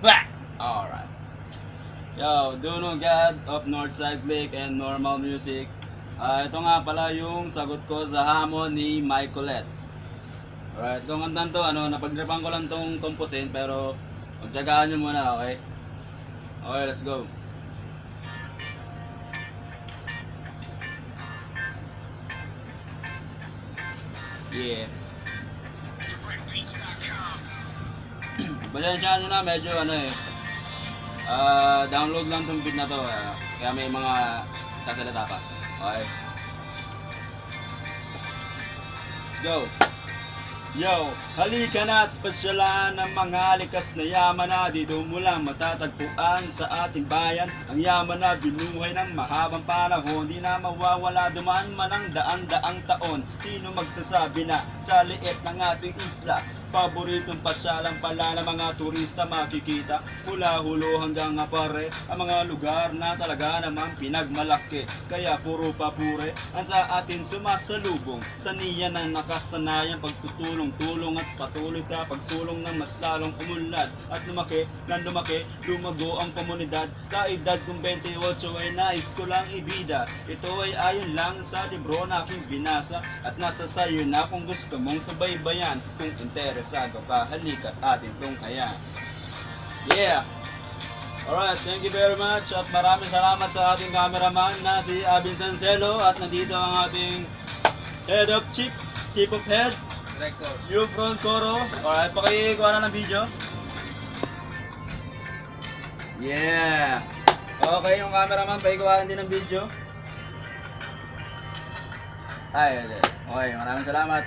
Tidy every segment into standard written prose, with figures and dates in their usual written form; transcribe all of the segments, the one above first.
Bah! Alright. Yo, Duno God of Northside Lake and Normal Music. Ito nga pala yung sagot ko sa hamon ni Michaelette. Alright, so ang to, napagdripan ko lang tong tumpusin pero magtsagaan nyo muna, okay? Okay, let's go. Yeah. Pasensya nyo na, medyo download lang tong beat na to, kaya may mga sasalita pa. Okay. Let's go. Yo, halika na't pasyalan ng mga likas na yaman na dito mo lang matatagpuan sa ating bayan. Ang yaman na binuhay ng mahabang panahon, di na mawawala dumaan man ang daan-daang taon. Sino magsasabi na sa liit ng ating isla paboritong pasyalan pala ng mga turista makikita mula Hulo hanggang Apare, ang mga lugar na talaga naman pinagmalaki. Kaya puro papure ang sa atin sumasalubong sa niya ng nakasanayang pagtutulong-tulong at patuloy sa pagsulong ng mas lalong umunlad at lumaki ng lumaki, lumago ang komunidad. Sa edad kong 28 ay nais ko lang ibida. Ito ay ayon lang sa libro na aking binasa at nasa sayo na kung gusto mong subaybayan. Kung interesado ka, halika't atin tong kaya. Yeah! Alright, thank you very much at maraming salamat sa ating cameraman na si Abin Sancelo at nandito ang ating head of chief of head, yung front coro. Alright, pakikuha na ng video. Yeah! Okay, yung cameraman, pakikuha din ng video. Ay, okay, maraming salamat.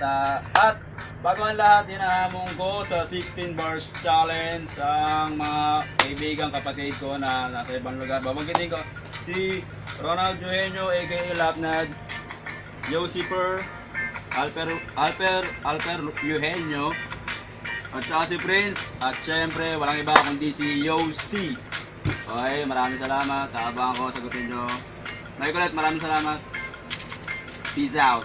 At bago ang lahat, hinahamon ko sa 16 bars challenge ang mga kaibigang kapatid ko na nasa ibang lugar. Babanggitin ko si Ronald Eugenio aka Lapnad, Josiper, Alper Eugenio, at saka si Prince, at syempre walang iba kundi si Yossi. Okay, maraming salamat. Abangan ko, sagutin nyo. Michaelette, maraming salamat. Peace out.